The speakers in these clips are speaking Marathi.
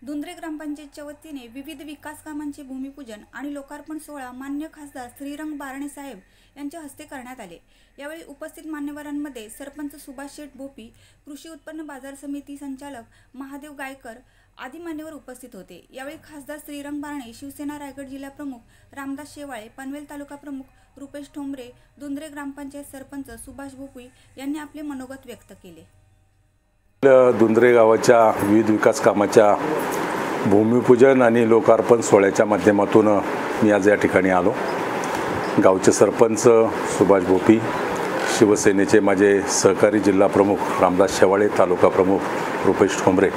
दुंद्रे ग्रामपंचायतच्या वतीने विविध विकास कामांचे भूमिपूजन आणि लोकार्पण सोहळा मान्य खासदार श्रीरंग बारणे साहेब यांच्या हस्ते करण्यात आले। यावेळी उपस्थित मान्यवरांमध्ये सरपंच सुभाष शेठ भोपी, कृषी उत्पन्न बाजार समिती संचालक महादेव गायकर आदी मान्यवर उपस्थित होते। यावेळी खासदार श्रीरंग बारणे, शिवसेना रायगड जिल्हा प्रमुख रामदास शेवाळे, पनवेल तालुका प्रमुख रुपेश ठोंबरे, दुंद्रे ग्रामपंचायत सरपंच सुभाष भोपी यांनी आपले मनोगत व्यक्त केले। दुंद्रे गावाच्या विविध विकास कामाच्या भूमिपूजन आणि लोकार्पण सोहळ्याच्या माध्यमातून मी आज या ठिकाणी आलो। गावचे सरपंच सुभाष भोपी, शिवसेनेचे माझे सहकारी जिल्हा प्रमुख रामदास शेवाळे, तालुका प्रमुख रुपेश ठोंबरे,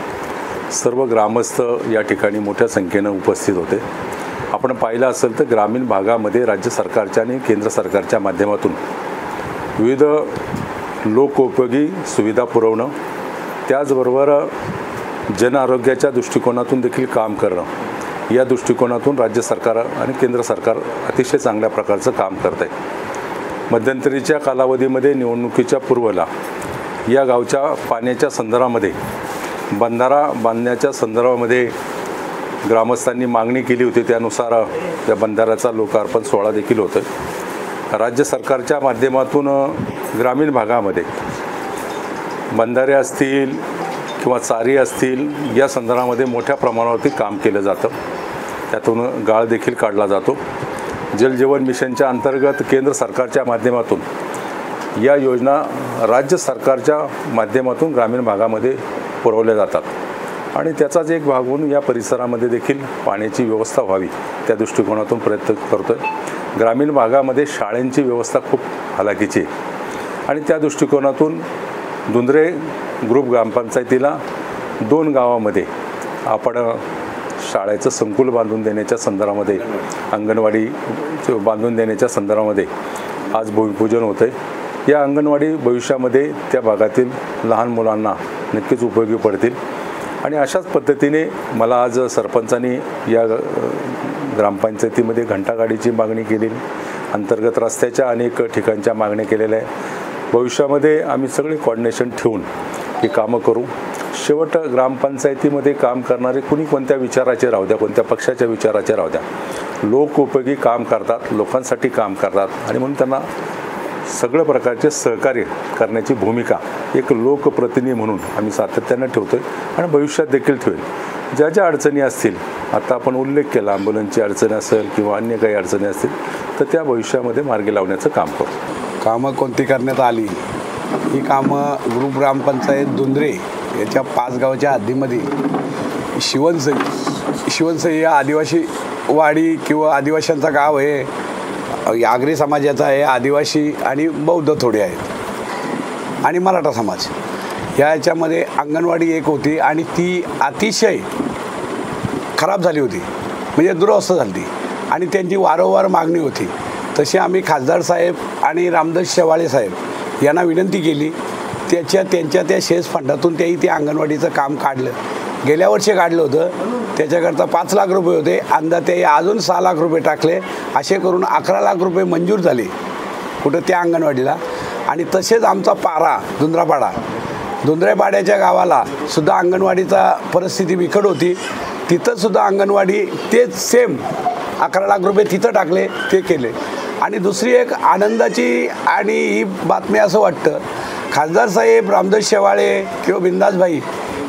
सर्व ग्रामस्थ या ठिकाणी मोठ्या संख्येने उपस्थित होते। आपण पाहिलं असेल तर ग्रामीण भागामध्ये राज्य सरकारच्या आणि केंद्र सरकारच्या माध्यमातून विविध लोकोपयोगी सुविधा पुरवणं, त्याचबरोबर जन आरोग्याच्या दृष्टिकोनातून देखील काम करणं, या दृष्टिकोनातून राज्य सरकार आणि केंद्र सरकार अतिशय चांगल्या प्रकारचं काम करत आहे। मध्यंतरीच्या कालावधीमध्ये निवडणुकीच्या पूर्वला या गावच्या पाण्याच्या संदर्भामध्ये बंधारा बांधण्याच्या संदर्भामध्ये ग्रामस्थांनी मागणी केली होती। त्यानुसार त्या बंधाऱ्याचा लोकार्पण सोहळा देखील होतोय। राज्य सरकारच्या माध्यमातून ग्रामीण भागामध्ये बंधारे असतील किंवा चारी असतील या संदर्भामध्ये मोठ्या प्रमाणावरती काम केलं जातं। त्यातून गाळ देखील काढला जातो। जल जीवन मिशनच्या अंतर्गत केंद्र सरकारच्या माध्यमातून या योजना राज्य सरकारच्या माध्यमातून ग्रामीण भागामध्ये पुरवल्या जातात आणि त्याचाच एक भाग म्हणून या परिसरामध्ये देखील पाण्याची व्यवस्था व्हावी त्या दृष्टिकोनातून प्रयत्न करतोय। ग्रामीण भागामध्ये शाळांची व्यवस्था खूप हलाखीची आहे आणि त्या दृष्टिकोनातून दुंद्रे ग्रुप ग्रामपंचायतीला 2 गावामध्ये आपण शाळेचं संकुल बांधून देण्याच्या संदर्भामध्ये, अंगणवाडी बांधून देण्याच्या संदर्भामध्ये आज भूमिपूजन होतं आहे। या अंगणवाडी भविष्यामध्ये त्या भागातील लहान मुलांना नक्कीच उपयोगी पडतील आणि अशाच पद्धतीने मला आज सरपंचांनी या ग्रामपंचायतीमध्ये घंटागाडीची मागणी केली, अंतर्गत रस्त्याच्या अनेक ठिकाणच्या मागण्या केलेल्या आहे। भविष्यामध्ये आम्ही सगळे कोऑर्डिनेशन ठेवून ही कामं करू। शेवट ग्रामपंचायतीमध्ये काम करणारे कुणी कोणत्या विचाराचे राहू द्या, कोणत्या पक्षाच्या विचाराचे राहू द्या, लोकोपयोगी काम करतात, लोकांसाठी काम करतात आणि म्हणून त्यांना सगळ्या प्रकारचे सहकार्य करण्याची भूमिका एक लोकप्रतिनिधी म्हणून आम्ही सातत्याने ठेवतोय आणि भविष्यात देखील ठेवेल। ज्या ज्या अडचणी असतील, आता आपण उल्लेख केला ॲम्ब्युलन्सची अडचणी असेल किंवा अन्य काही अडचणी असतील तर त्या भविष्यामध्ये मार्गी लावण्याचं काम करू। कामं कोणती करण्यात आली, ही कामं ग्रुप ग्रामपंचायत दुंद्रे याच्या 5 गावच्या हद्दीमध्ये शिवनसई या आदिवासी वाडी किंवा आदिवासींचा गाव आहे, आगरी समाजाचा आहे, आदिवासी आणि बौद्ध थोडे आहेत आणि मराठा समाज। याच्यामध्ये अंगणवाडी एक होती आणि ती अतिशय खराब झाली होती, म्हणजे दुरवस्था झाली आणि त्यांची वारंवार मागणी होती। तशी आम्ही खासदार साहेब आणि रामदास शेवाळे साहेब यांना विनंती केली, त्यांच्या त्या शेस फंडातून त्याही ते अंगणवाडीचं काम काढलं। गेल्या वर्षी काढलं होतं, त्याच्याकरता 5 लाख रुपये होते, अंदाज ते अजून 6 लाख रुपये टाकले, असे करून 11 लाख रुपये मंजूर झाले कुठं त्या अंगणवाडीला। आणि तसेच आमचा पारा दुंद्रेपाड्याच्या गावाला सुद्धा अंगणवाडीचा परिस्थिती बिकट होती, तिथंसुद्धा अंगणवाडी तेच सेम 11 लाख रुपये तिथं टाकले, ते केले। आणि दुसरी एक आनंदाची आणि ही बातमी असं वाटतं, खासदार साहेब रामदास शेवाळे किंवा बिंदासभाई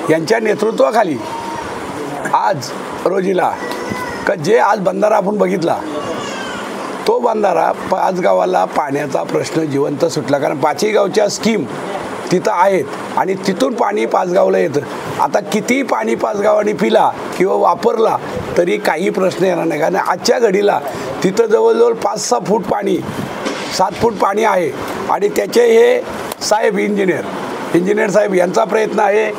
यांच्या नेतृत्वाखाली आज रोजीला जे आज बंधारा आपण बघितला, तो बंधारा 5 गावाला पाण्याचा प्रश्न जिवंत सुटला, कारण 5ही गावच्या स्कीम तिथं आहेत आणि तिथून पाणी 5 गावाला येतं। आता कितीही पाणी 5 गावांनी पिला किंवा वापरला तरी काही प्रश्न येणार नाही, कारण आजच्या घडीला तिथं जवळजवळ 5-6 फूट पाणी, 7 फूट पाणी आहे आणि त्याचे हे साहेब इंजिनियर साहेब यांचा प्रयत्न आहे।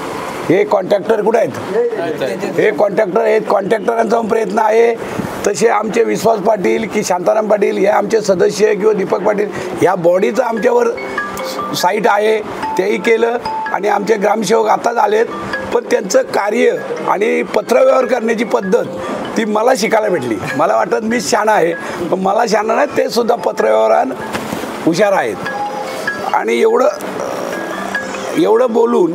हे कॉन्ट्रॅक्टर कुठे आहेत, हे कॉन्ट्रॅक्टर आहेत, कॉन्ट्रॅक्टरांचा प्रयत्न आहे। तसे आमचे विश्वास पाटील की शांताराम पाटील हे आमचे सदस्य किंवा दीपक पाटील ह्या बॉडीचं आमच्यावर साईट आहे, तेही केलं आणि आमचे ग्रामसेवक आताच आलेत, पण त्यांचं कार्य आणि पत्रव्यवहार करण्याची पद्धत ती मला शिकायला भेटली। मला वाटत मी शहाणा आहे, पण मला शहाणा नाही, ते सुद्धा पत्रव्यवहारात हुशार आहेत। आणि एवढं बोलून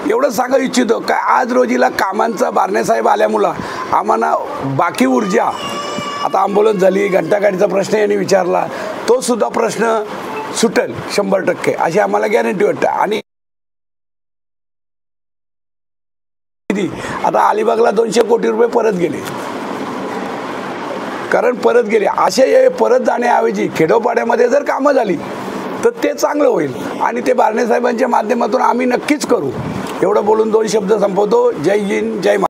एवढंच सांगू इच्छितो का आज रोजीला कामांचा बारणे साहेब आल्यामुळं आम्हाला बाकी ऊर्जा, आता ॲम्ब्युलन्स झाली, घंटागाडीचा प्रश्न यांनी विचारला, तो सुद्धा प्रश्न सुटेल 100% अशी आम्हाला गॅरंटी वाटतं. आणि आता अलिबागला 200 कोटी रुपये परत गेले, कारण परत गेले. असे परत जाण्याऐवजी खेडोपाड्यामध्ये जर कामं झाली तर ते चांगलं होईल आणि ते बारणे साहेबांच्या माध्यमातून आम्ही नक्कीच करू. एवढं बोलून 2 शब्द संपवतो. जय हिंद, जय महाराष्ट्र.